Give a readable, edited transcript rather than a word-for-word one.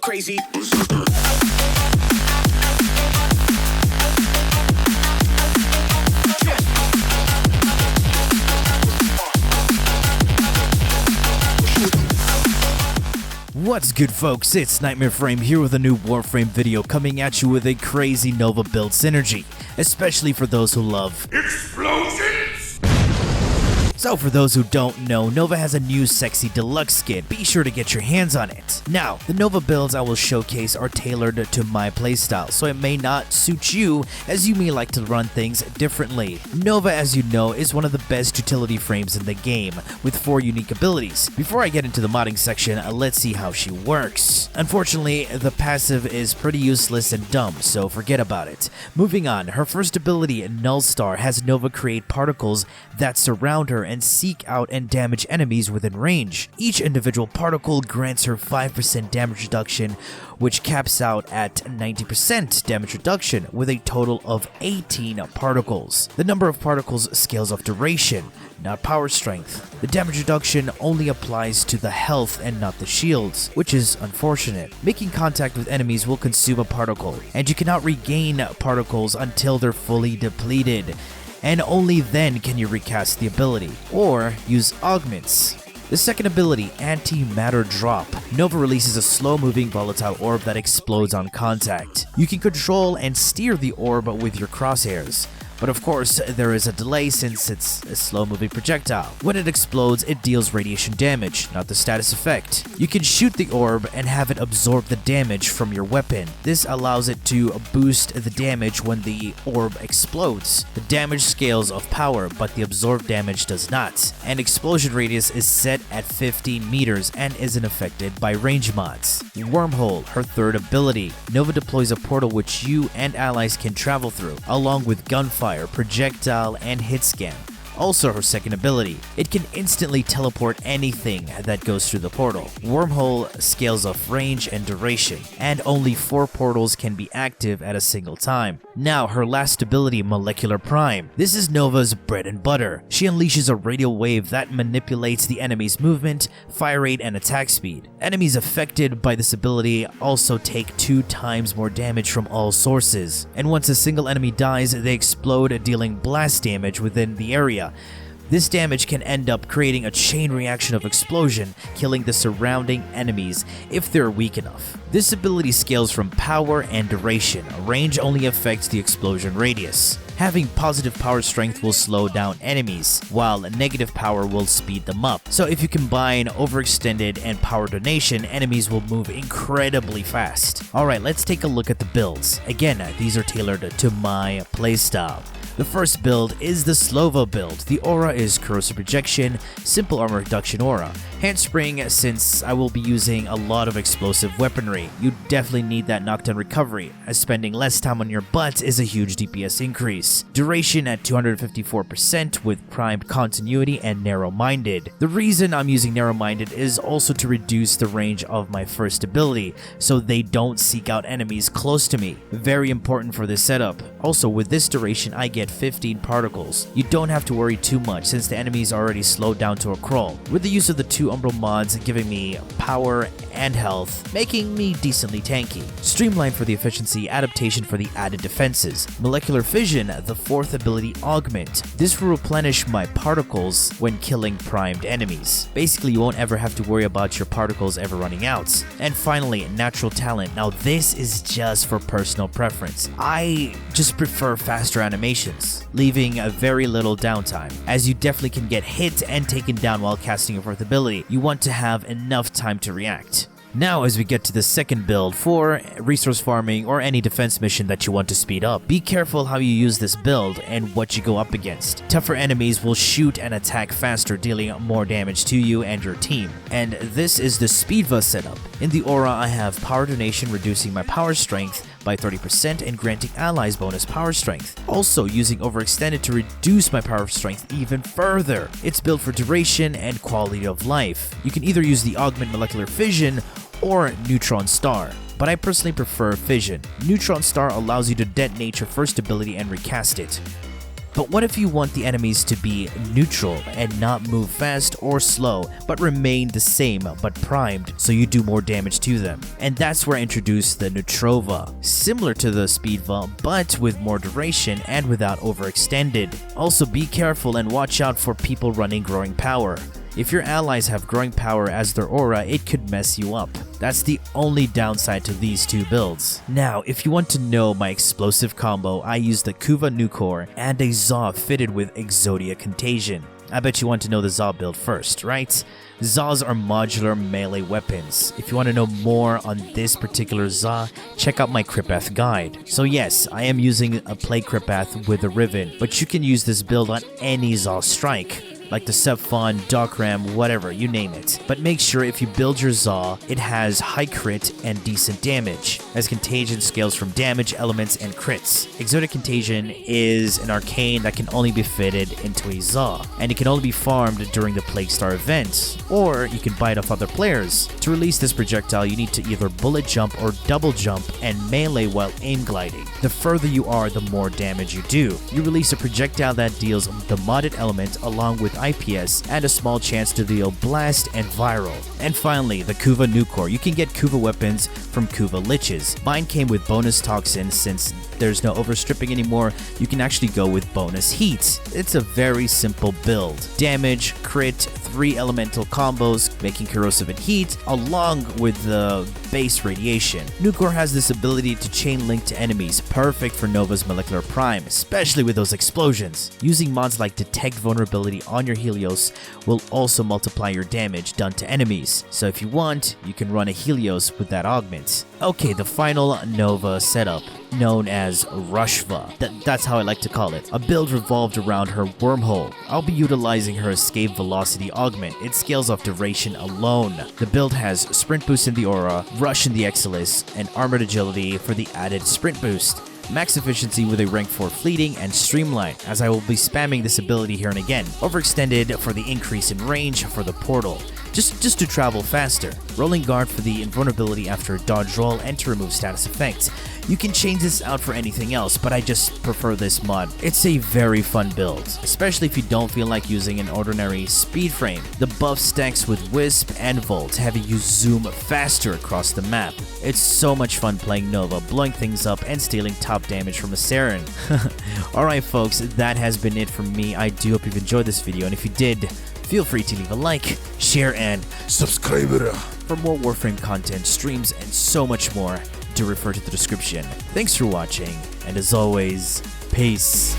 crazy. What's good, folks? It's KnightmareFrame here with a new Warframe video coming at you with a crazy Nova build synergy, especially for those who love explosions! So for those who don't know, Nova has a new sexy deluxe skin. Be sure to get your hands on it. Now, the Nova builds I will showcase are tailored to my playstyle, so it may not suit you as you may like to run things differently. Nova, as you know, is one of the best utility frames in the game, with 4 unique abilities. Before I get into the modding section, let's see how she works. Unfortunately, the passive is pretty useless and dumb, so forget about it. Moving on, her first ability, Null Star, has Nova create particles that surround her and seek out and damage enemies within range. Each individual particle grants her 5% damage reduction, which caps out at 90% damage reduction with a total of 18 particles. The number of particles scales off duration, not power strength. The damage reduction only applies to the health and not the shields, which is unfortunate. Making contact with enemies will consume a particle, and you cannot regain particles until they're fully depleted, and only then can you recast the ability, or use augments. The second ability, Antimatter Drop. Nova releases a slow-moving volatile orb that explodes on contact. You can control and steer the orb with your crosshairs, but of course there is a delay since it's a slow-moving projectile. When it explodes, it deals radiation damage, not the status effect. You can shoot the orb and have it absorb the damage from your weapon. This allows it to boost the damage when the orb explodes. The damage scales of power, but the absorbed damage does not. And explosion radius is set at 15 meters and isn't affected by range mods. Wormhole, her third ability. Nova deploys a portal which you and allies can travel through, along with gunfire, projectile, and hit scan. Also her second ability, it can instantly teleport anything that goes through the portal. Wormhole scales off range and duration, and only 4 portals can be active at a single time. Now her last ability, Molecular Prime. This is Nova's bread and butter. She unleashes a radial wave that manipulates the enemy's movement, fire rate, and attack speed. Enemies affected by this ability also take 2 times more damage from all sources, and once a single enemy dies, they explode, dealing blast damage within the area. This damage can end up creating a chain reaction of explosion, killing the surrounding enemies if they're weak enough. This ability scales from power and duration. Range only affects the explosion radius. Having positive power strength will slow down enemies, while negative power will speed them up. So if you combine overextended and power donation, enemies will move incredibly fast. Alright, let's take a look at the builds. Again, these are tailored to my playstyle. The first build is the Slova build. The aura is Corrosive Projection, Simple Armor Reduction aura. Handspring, since I will be using a lot of explosive weaponry. You definitely need that knockdown recovery, as spending less time on your butt is a huge DPS increase. Duration at 254% with Primed Continuity and Narrow-Minded. The reason I'm using Narrow-Minded is also to reduce the range of my first ability, so they don't seek out enemies close to me. Very important for this setup. Also, with this duration, I get 15 particles. You don't have to worry too much since the enemies are already slowed down to a crawl, with the use of the 2 Umbral mods giving me power and health, making me decently tanky. Streamline for the efficiency, adaptation for the added defenses. Molecular Fission, the 4th ability, Augment. This will replenish my particles when killing primed enemies. Basically, you won't ever have to worry about your particles ever running out. And finally, Natural Talent. Now this is just for personal preference. I just prefer faster animations, leaving a very little downtime, as you definitely can get hit and taken down while casting your 4th ability. You want to have enough time to react. Now as we get to the second build for resource farming or any defense mission that you want to speed up, be careful how you use this build and what you go up against. Tougher enemies will shoot and attack faster, dealing more damage to you and your team. And this is the Speedva setup. In the aura, I have Power Donation, reducing my power strength by 30% and granting allies bonus power strength. Also using Overextended to reduce my power strength even further. It's built for duration and quality of life. You can either use the Augment Molecular Fission or Neutron Star, but I personally prefer Fission. Neutron Star allows you to detonate your first ability and recast it. But what if you want the enemies to be neutral and not move fast or slow, but remain the same but primed so you do more damage to them? And that's where I introduced the Neutrova, similar to the Speedva but with more duration and without overextended. Also be careful and watch out for people running growing power. If your allies have growing power as their aura, it could mess you up. That's the only downside to these two builds. Now, if you want to know my explosive combo, I use the Kuva Nukor and a Zaw fitted with Exodia Contagion. I bet you want to know the Zaw build first, right? Zaws are modular melee weapons. If you want to know more on this particular Zaw, check out my Kripath guide. So yes, I am using a play Kripath with a Riven, but you can use this build on any Zaw strike, like the Sepfon, Darkram, whatever, you name it. But make sure if you build your Zaw, it has high crit and decent damage, as Contagion scales from damage, elements, and crits. Exotic Contagion is an arcane that can only be fitted into a Zaw, and it can only be farmed during the Plague Star event, or you can buy it off other players. To release this projectile, you need to either bullet jump or double jump and melee while aim gliding. The further you are, the more damage you do. You release a projectile that deals the modded element along with IPS and a small chance to deal blast and viral. And finally, the Kuva Nukor. You can get Kuva weapons from Kuva Liches. Mine came with bonus toxin. Since there's no overstripping anymore, you can actually go with bonus heat. It's a very simple build. Damage, crit, 3 elemental combos, making corrosive and heat, along with the base radiation. Nukor has this ability to chain link to enemies, perfect for Nova's Molecular Prime, especially with those explosions. Using mods like Detect Vulnerability on your Helios will also multiply your damage done to enemies, so if you want, you can run a Helios with that augment. Okay, the final Nova setup, known as Rushva. That's how I like to call it. A build revolved around her wormhole. I'll be utilizing her escape velocity augment. It scales off duration alone. The build has sprint boost in the aura, rush in the Exilis, and armored agility for the added sprint boost. Max efficiency with a rank 4 fleeting, and streamline, as I will be spamming this ability here and again. Overextended for the increase in range for the portal, just to travel faster. Rolling guard for the invulnerability after a dodge roll and to remove status effects. You can change this out for anything else, but I just prefer this mod. It's a very fun build, especially if you don't feel like using an ordinary speed frame. The buff stacks with Wisp and Volt, having you zoom faster across the map. It's so much fun playing Nova, blowing things up and stealing top damage from a Saren. Alright folks, that has been it from me. I do hope you've enjoyed this video, and if you did, feel free to leave a like, share, and subscribe for more Warframe content, streams, and so much more. Do refer to the description. Thanks for watching, and as always, peace.